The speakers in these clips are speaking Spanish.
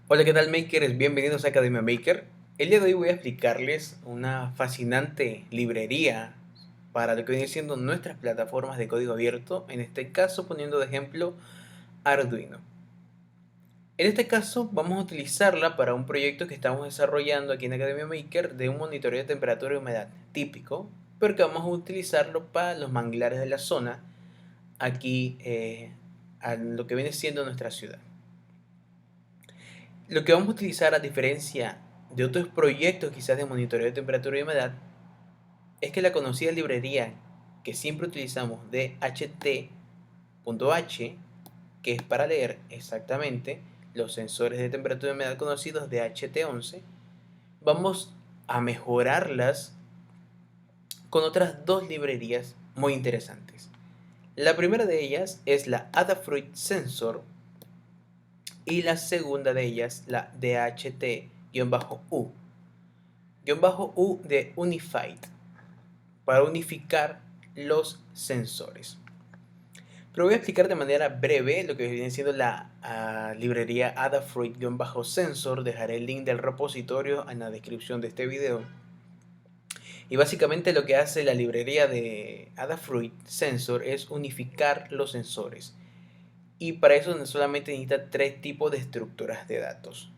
Hola, ¿qué tal, makers? Bienvenidos a Academia Maker. El día de hoy voy a explicarles una fascinante librería para lo que viene siendo nuestras plataformas de código abierto, en este caso poniendo de ejemplo Arduino. En este caso vamos a utilizarla para un proyecto que estamos desarrollando aquí en Academia Maker de un monitoreo de temperatura y humedad típico, pero que vamos a utilizarlo para los manglares de la zona aquí a lo que viene siendo nuestra ciudad. Lo que vamos a utilizar a diferencia de otros proyectos quizás de monitoreo de temperatura y humedad es que la conocida librería que siempre utilizamos de ht.h, que es para leer exactamente los sensores de temperatura y humedad conocidos de HT11, vamos a mejorarlas con otras dos librerías muy interesantes. La primera de ellas es la Adafruit Sensor y la segunda de ellas la DHT-U. -U de Unified, para unificar los sensores. Pero voy a explicar de manera breve lo que viene siendo la librería Adafruit-Sensor. Dejaré el link del repositorio en la descripción de este video. Y básicamente lo que hace la librería de Adafruit Sensor es unificar los sensores. Y para eso solamente necesita tres tipos de estructuras de datos.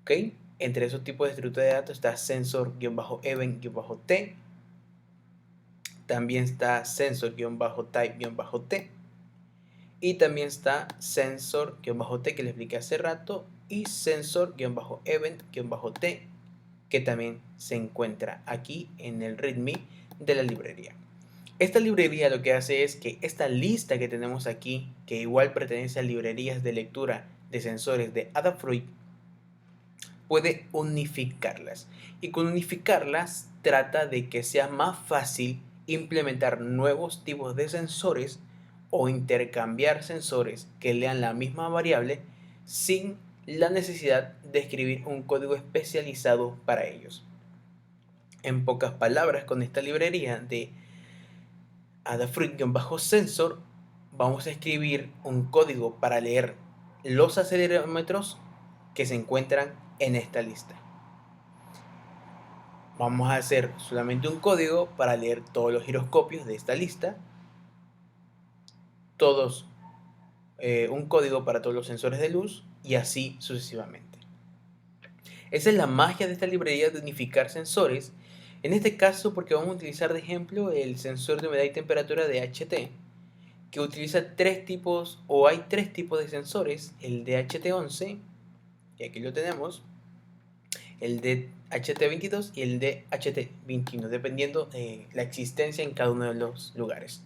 ¿Ok? Entre esos tipos de estructuras de datos está sensor-event-t. También está sensor-type-t. Y también está sensor-t, que les expliqué hace rato. Y sensor-event-t, que también se encuentra aquí en el readme de la librería. Esta librería lo que hace es que esta lista que tenemos aquí, que igual pertenece a librerías de lectura de sensores de Adafruit, puede unificarlas. Y con unificarlas trata de que sea más fácil implementar nuevos tipos de sensores o intercambiar sensores que lean la misma variable sin la necesidad de escribir un código especializado para ellos. En pocas palabras, con esta librería de Adafruit-Sensor vamos a escribir un código para leer los acelerómetros que se encuentran en esta lista. Vamos a hacer solamente un código para leer todos los giroscopios de esta lista, todos un código para todos los sensores de luz y así sucesivamente. Esa es la magia de esta librería de unificar sensores. En este caso, porque vamos a utilizar de ejemplo el sensor de humedad y temperatura de HT, que utiliza tres tipos, o hay tres tipos de sensores: el de HT11, y aquí lo tenemos, el de HT22 y el de HT21, dependiendo de la existencia en cada uno de los lugares.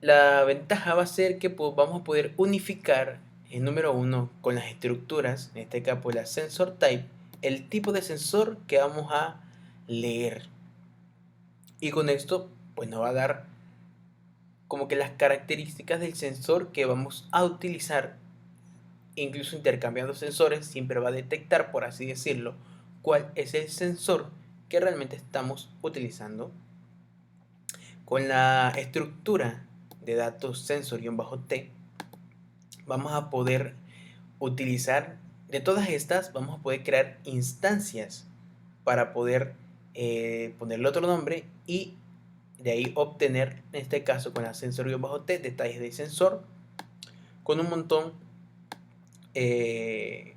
La ventaja va a ser que vamos a poder unificar, el número uno, con las estructuras, en este caso la sensor type, el tipo de sensor que vamos a leer. Y con esto, pues nos va a dar como que las características del sensor que vamos a utilizar. Incluso intercambiando sensores, siempre va a detectar, por así decirlo, cuál es el sensor que realmente estamos utilizando. Con la estructura de datos sensor-t vamos a poder utilizar, de todas estas vamos a poder crear instancias para poder ponerle otro nombre y de ahí obtener, en este caso con la sensor-t, detalles del sensor con un montón de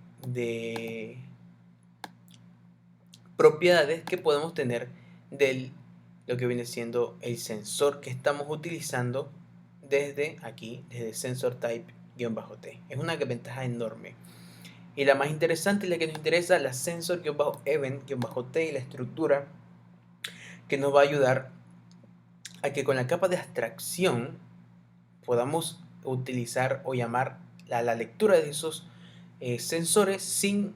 propiedades que podemos tener de lo que viene siendo el sensor que estamos utilizando desde aquí, desde sensor type-t. Es una ventaja enorme. Y la más interesante, la que nos interesa, la sensor-event-t, y la estructura que nos va a ayudar a que con la capa de abstracción podamos utilizar o llamar a la lectura de esos sensores sin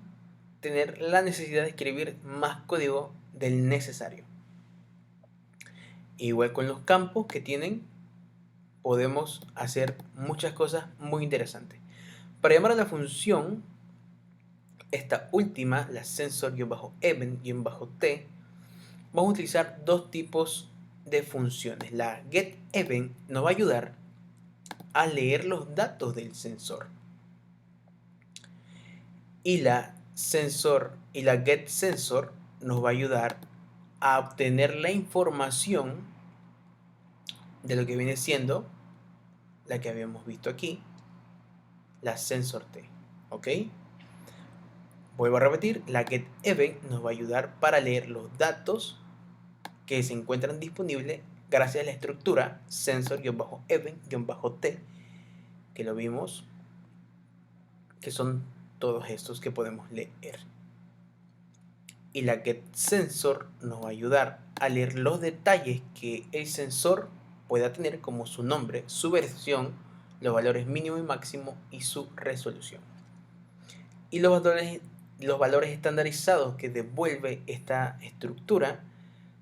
tener la necesidad de escribir más código del necesario. Igual con los campos que tienen, podemos hacer muchas cosas muy interesantes. Para llamar a la función, esta última, la sensor-event-t, vamos a utilizar dos tipos de funciones. La getEvent nos va a ayudar a leer los datos del sensor. Y la sensor y la getSensor nos va a ayudar a obtener la información de lo que viene siendo la que habíamos visto aquí, la sensorT. ¿Ok? Vuelvo a repetir, la getEvent nos va a ayudar para leer los datos que se encuentran disponibles gracias a la estructura sensor-event-t, que lo vimos, que son todos estos que podemos leer. Y la getSensor nos va a ayudar a leer los detalles que el sensor pueda tener, como su nombre, su versión, los valores mínimo y máximo y su resolución. Y los valores estandarizados que devuelve esta estructura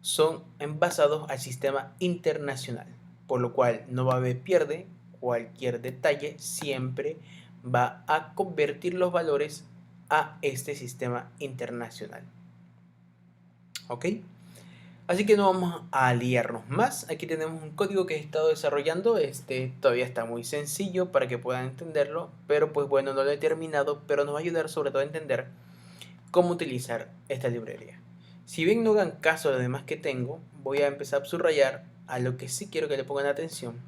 son basados al sistema internacional, por lo cual no va a haber pierde, cualquier detalle siempre va a convertir los valores a este sistema internacional. ¿Ok? Así que no vamos a liarnos más. Aquí tenemos un código que he estado desarrollando. Todavía está muy sencillo para que puedan entenderlo, pero pues bueno, no lo he terminado, pero nos va a ayudar sobre todo a entender cómo utilizar esta librería. Si bien no hagan caso a lo demás que tengo, voy a empezar a subrayar a lo que sí quiero que le pongan atención.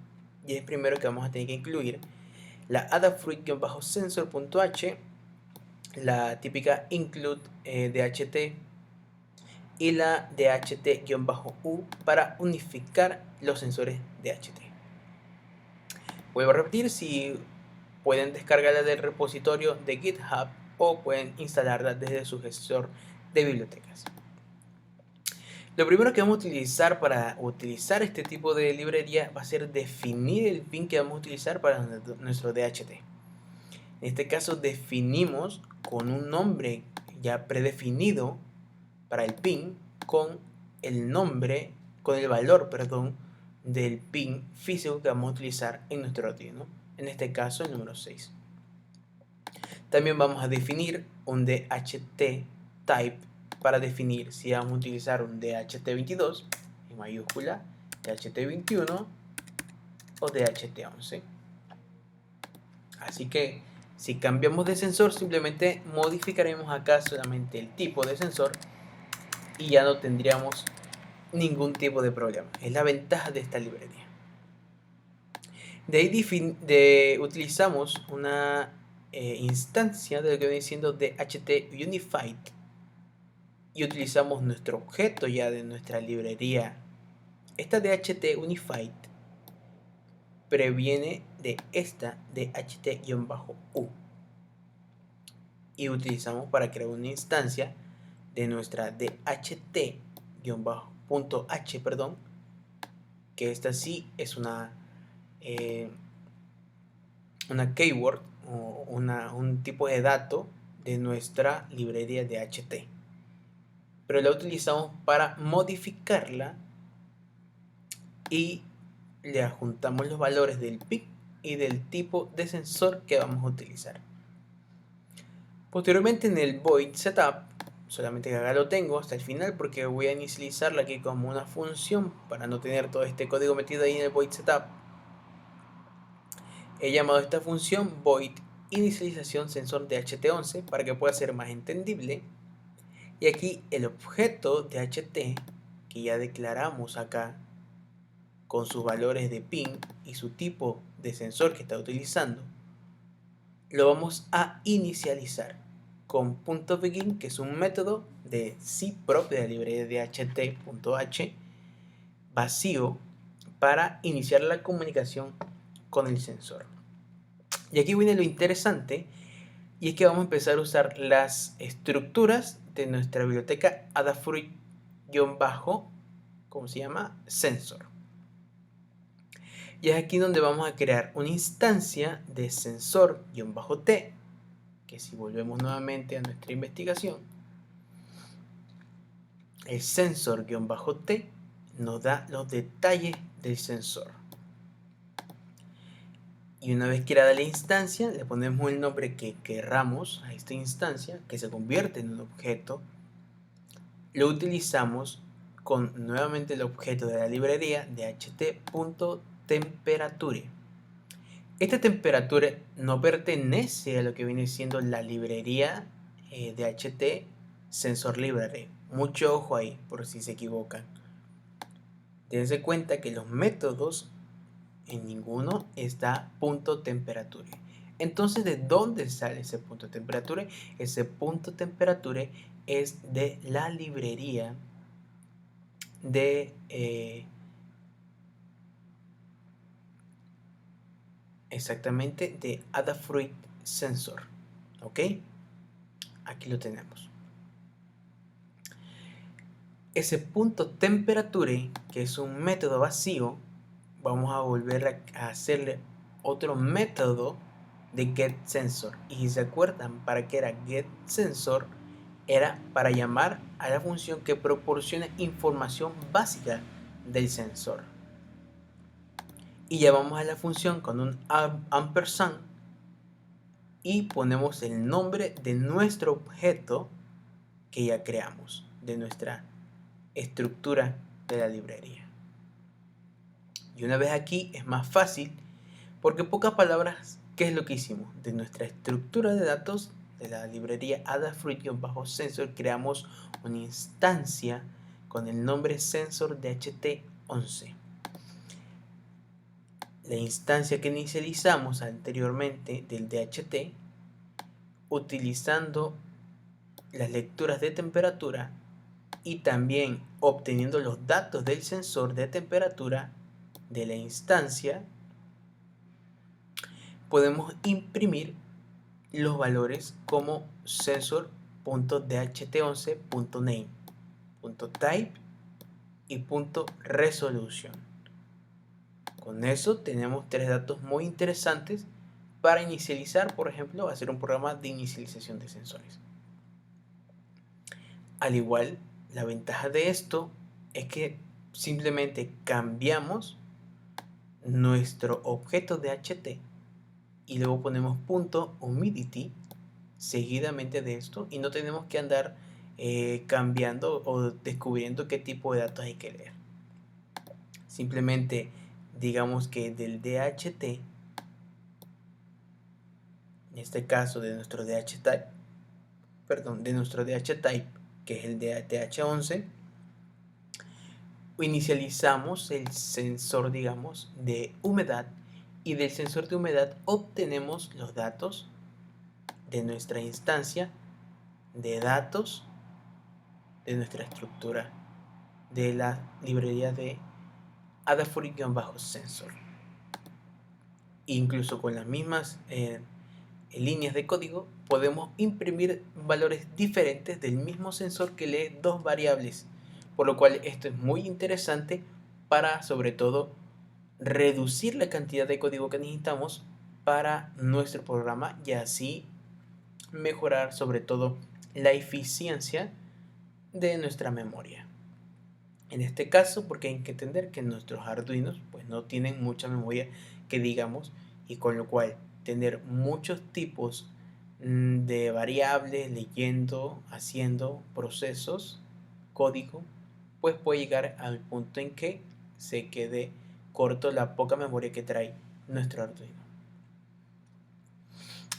Y es primero que vamos a tener que incluir la adafruit-sensor.h, la típica include DHT y la DHT-U para unificar los sensores DHT. Vuelvo a repetir, si pueden descargarla del repositorio de GitHub o pueden instalarla desde su gestor de bibliotecas. Lo primero que vamos a utilizar para utilizar este tipo de librería va a ser definir el pin que vamos a utilizar para nuestro DHT. En este caso definimos con un nombre ya predefinido para el pin con el nombre, con el valor, perdón, del pin físico que vamos a utilizar en nuestro Arduino. En este caso el número 6. También vamos a definir un DHT type para definir si vamos a utilizar un DHT22 en mayúscula, DHT21 o DHT11. Así que si cambiamos de sensor, simplemente modificaremos acá solamente el tipo de sensor y ya no tendríamos ningún tipo de problema. Es la ventaja de esta librería. De ahí utilizamos una instancia de lo que viene siendo DHT Unified y utilizamos nuestro objeto ya de nuestra librería. Esta DHT Unified previene de esta DHT-U y utilizamos para crear una instancia de nuestra DHT-H, perdón, que esta sí es una keyword o un tipo de dato de nuestra librería DHT, pero la utilizamos para modificarla y le adjuntamos los valores del pin y del tipo de sensor que vamos a utilizar. Posteriormente en el void setup, solamente que acá lo tengo hasta el final porque voy a inicializarla aquí como una función para no tener todo este código metido ahí en el void setup. He llamado a esta función void inicialización sensor DHT11 para que pueda ser más entendible. Y aquí el objeto DHT que ya declaramos acá con sus valores de pin y su tipo de sensor que está utilizando, lo vamos a inicializar con .begin, que es un método de cprop de la librería DHT.h vacío para iniciar la comunicación con el sensor. Y aquí viene lo interesante, y es que vamos a empezar a usar las estructuras de nuestra biblioteca Adafruit-¿cómo se llama? Sensor. Y es aquí donde vamos a crear una instancia de sensor-t, que si volvemos nuevamente a nuestra investigación, el sensor-t nos da los detalles del sensor. Y una vez creada la instancia, le ponemos el nombre que querramos a esta instancia, que se convierte en un objeto. Lo utilizamos con nuevamente el objeto de la librería DHT.temperature. Esta temperatura no pertenece a lo que viene siendo la librería DHT Sensor Library. Mucho ojo ahí por si se equivocan. Dense cuenta que los métodos en ninguno está punto temperatura. Entonces, ¿de dónde sale ese punto temperatura? Ese punto temperatura es de la librería de exactamente de Adafruit Sensor. ¿Ok? Aquí lo tenemos. Ese punto temperatura, que es un método vacío, vamos a volver a hacerle otro método de getSensor. Y si se acuerdan para qué era getSensor, era para llamar a la función que proporciona información básica del sensor. Y llamamos a la función con un ampersand y ponemos el nombre de nuestro objeto que ya creamos, de nuestra estructura de la librería. Y una vez aquí es más fácil porque en pocas palabras, ¿qué es lo que hicimos? De nuestra estructura de datos de la librería Adafruit-Sensor creamos una instancia con el nombre sensor DHT11. La instancia que inicializamos anteriormente del DHT utilizando las lecturas de temperatura y también obteniendo los datos del sensor de temperatura de la instancia, podemos imprimir los valores como sensor.dht11.name, .type y .resolution. Con eso tenemos tres datos muy interesantes para inicializar, por ejemplo, hacer un programa de inicialización de sensores. Al igual, la ventaja de esto es que simplemente cambiamos nuestro objeto de DHT y luego ponemos .humidity seguidamente de esto y no tenemos que andar cambiando o descubriendo qué tipo de datos hay que leer. Simplemente digamos que del DHT, en este caso de nuestro DHType, que es el DH11, inicializamos el sensor, digamos, de humedad y del sensor de humedad obtenemos los datos de nuestra instancia de datos de nuestra estructura de la librería de Adafruit-Sensor. Incluso con las mismas líneas de código podemos imprimir valores diferentes del mismo sensor que lee dos variables, por lo cual esto es muy interesante para sobre todo reducir la cantidad de código que necesitamos para nuestro programa y así mejorar sobre todo la eficiencia de nuestra memoria. En este caso, porque hay que entender que nuestros Arduinos pues no tienen mucha memoria que digamos, y con lo cual tener muchos tipos de variables, leyendo, haciendo procesos, código, pues puede llegar al punto en que se quede corto la poca memoria que trae nuestro Arduino.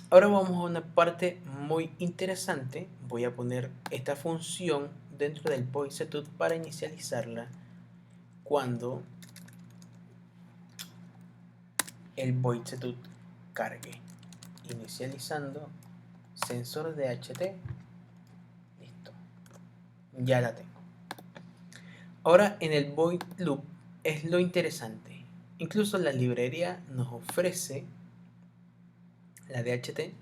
Ahora vamos a una parte muy interesante. Voy a poner esta función dentro del voidSetup para inicializarla cuando el voidSetup cargue. Inicializando sensor DHT. Listo. Ya la tengo. Ahora en el void loop es lo interesante. Incluso la librería nos ofrece, la DHT,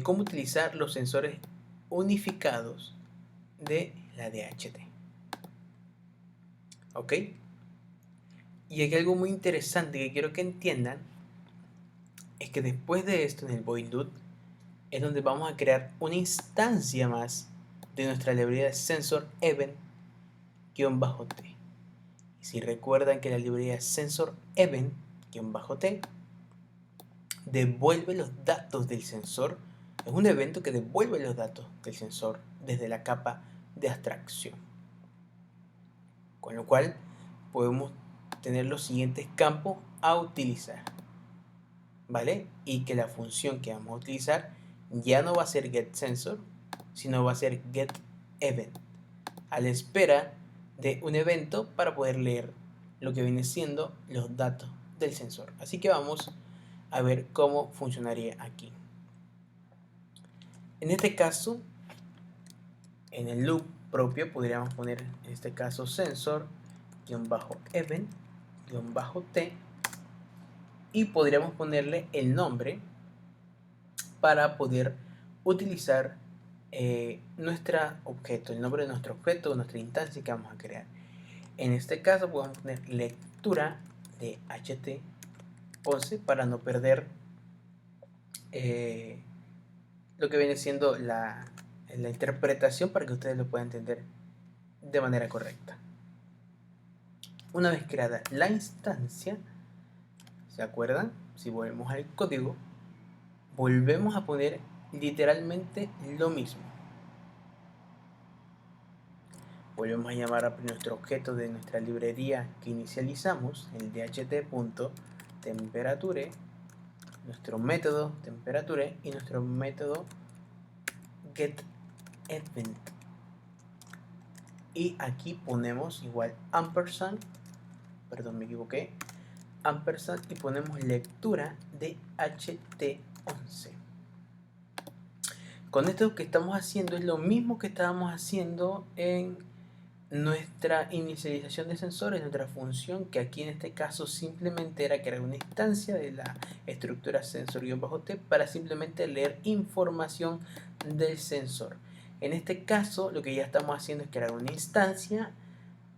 cómo utilizar los sensores unificados de la DHT. ¿Ok? Y hay algo muy interesante que quiero que entiendan, es que después de esto en el void loop es donde vamos a crear una instancia más de nuestra librería de sensor event-t. Y si recuerdan que la librería sensor event-t devuelve los datos del sensor, es un evento que devuelve los datos del sensor desde la capa de abstracción. Con lo cual podemos tener los siguientes campos a utilizar, ¿vale? Y que la función que vamos a utilizar ya no va a ser getSensor, sino va a ser getEvent, a la espera de un evento para poder leer lo que viene siendo los datos del sensor. Así que vamos a ver cómo funcionaría aquí. En este caso, en el loop propio podríamos poner en este caso sensor-event-t y podríamos ponerle el nombre para poder utilizar nuestro objeto, el nombre de nuestro objeto, nuestra instancia que vamos a crear. En este caso podemos poner lectura de HT11 para no perder lo que viene siendo la interpretación, para que ustedes lo puedan entender de manera correcta. Una vez creada la instancia, ¿se acuerdan? Si volvemos al código, volvemos a poner literalmente lo mismo. Volvemos a llamar a nuestro objeto de nuestra librería que inicializamos, el dht.temperature, nuestro método temperature y nuestro método getEvent. Y aquí ponemos igual ampersand, perdón, me equivoqué, ampersand, y ponemos lectura de HT11. Con esto que estamos haciendo es lo mismo que estábamos haciendo en nuestra inicialización de sensores, nuestra función, que aquí en este caso simplemente era crear una instancia de la estructura sensor-t para simplemente leer información del sensor. En este caso lo que ya estamos haciendo es crear una instancia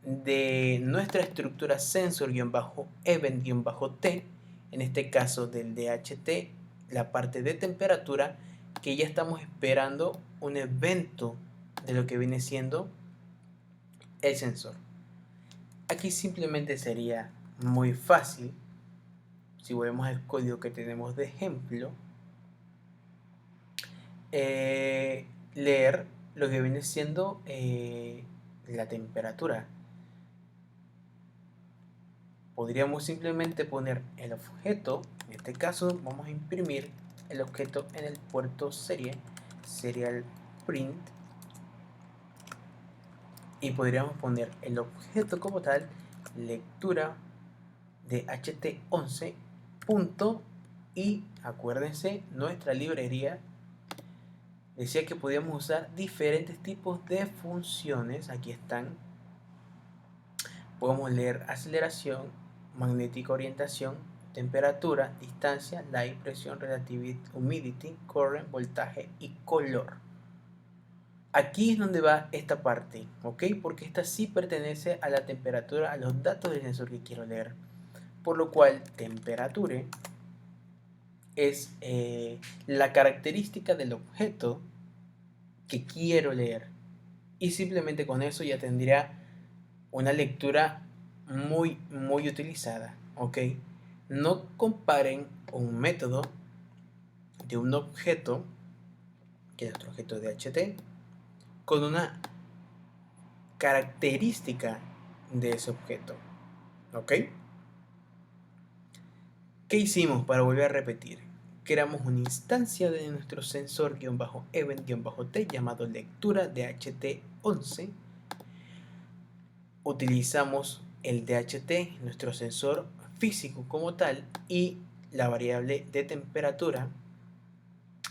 de nuestra estructura sensor-event-t, en este caso del DHT, la parte de temperatura, que ya estamos esperando un evento de lo que viene siendo el sensor. Aquí simplemente sería muy fácil, si volvemos al código que tenemos de ejemplo, leer lo que viene siendo la temperatura. Podríamos simplemente poner el objeto, en este caso vamos a imprimir el objeto en el puerto serial print, y podríamos poner el objeto como tal, lectura de HT11 punto, y acuérdense, nuestra librería decía que podíamos usar diferentes tipos de funciones. Aquí están. Podemos leer aceleración, magnética orientación, temperatura, distancia, light, presión, relativity, humidity, current, voltaje y color. Aquí es donde va esta parte, ¿ok? Porque esta sí pertenece a la temperatura, a los datos del sensor que quiero leer. Por lo cual, temperature es la característica del objeto que quiero leer. Y simplemente con eso ya tendría una lectura muy utilizada, ¿ok? No comparen un método de un objeto, que es nuestro objeto de HT, con una característica de ese objeto, ¿ok? ¿Qué hicimos para volver a repetir? Creamos una instancia de nuestro sensor-event-t llamado lectura de HT11. Utilizamos el DHT, nuestro sensor físico como tal, y la variable de temperatura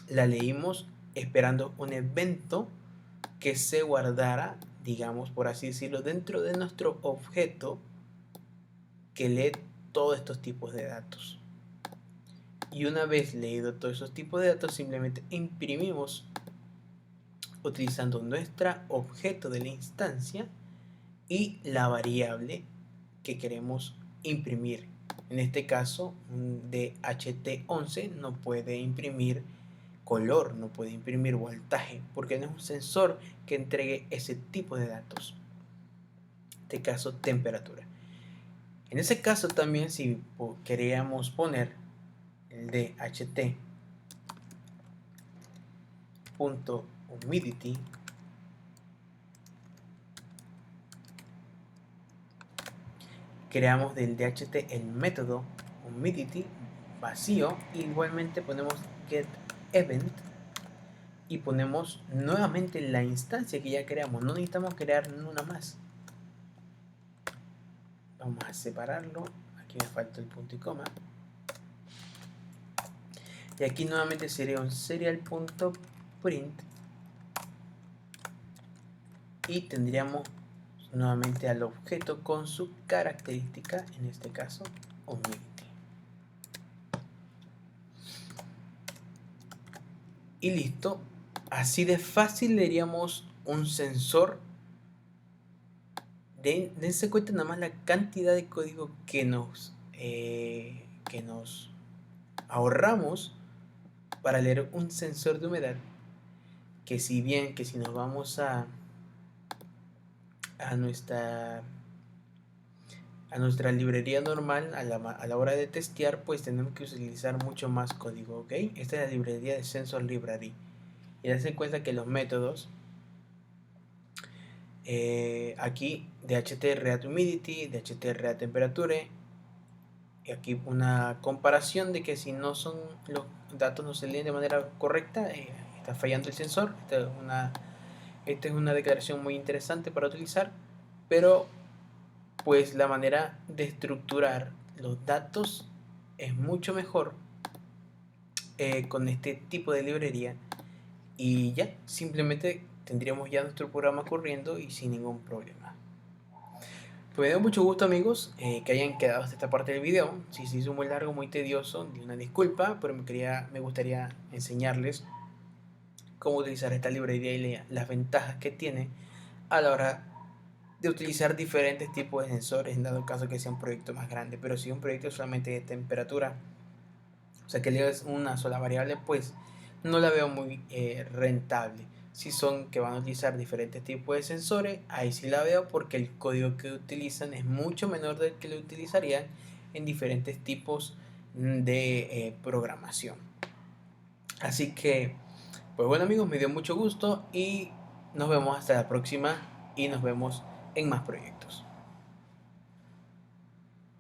la leímos esperando un evento que se guardara, digamos por así decirlo, dentro de nuestro objeto que lee todos estos tipos de datos. Y una vez leído todos esos tipos de datos, simplemente imprimimos utilizando nuestro objeto de la instancia y la variable que queremos imprimir. En este caso, de HT11 no puede imprimir color, no puede imprimir voltaje, porque no es un sensor que entregue ese tipo de datos. En este caso, temperatura. En ese caso también, si queríamos poner el DHT.humidity, creamos del DHT el método humidity vacío, igualmente ponemos getEvent y ponemos nuevamente la instancia que ya creamos. No necesitamos crear una más. Vamos a separarlo. Aquí me falta el punto y coma. Y aquí nuevamente sería un serial.print. Y tendríamos nuevamente al objeto con su característica, en este caso humidity. Y listo. Así de fácil le haríamos un sensor. Dense cuenta nada más la cantidad de código que nos ahorramos para leer un sensor de humedad. Que si nos vamos a nuestra librería normal, a la hora de testear, pues tenemos que utilizar mucho más código, ¿ok? Esta es la librería de Sensor Library. Y dense cuenta que los métodos aquí DHT Read Humidity, DHT Read Temperature, y aquí una comparación de que si no son los datos no se leen de manera correcta, está fallando el sensor. Esta es una declaración muy interesante para utilizar, pero pues la manera de estructurar los datos es mucho mejor con este tipo de librería, y ya simplemente tendríamos ya nuestro programa corriendo y sin ningún problema. Pues me dio mucho gusto, amigos, que hayan quedado hasta esta parte del video. Si se hizo muy largo, muy tedioso, una disculpa, pero me gustaría enseñarles cómo utilizar esta librería y las ventajas que tiene a la hora de utilizar diferentes tipos de sensores, en dado caso que sea un proyecto más grande. Pero si un proyecto solamente de temperatura, o sea que le es una sola variable, pues no la veo muy rentable. Si son que van a utilizar diferentes tipos de sensores, ahí sí la veo, porque el código que utilizan es mucho menor del que lo utilizarían en diferentes tipos de programación. Así que, pues bueno, amigos, me dio mucho gusto y nos vemos hasta la próxima, y nos vemos en más proyectos.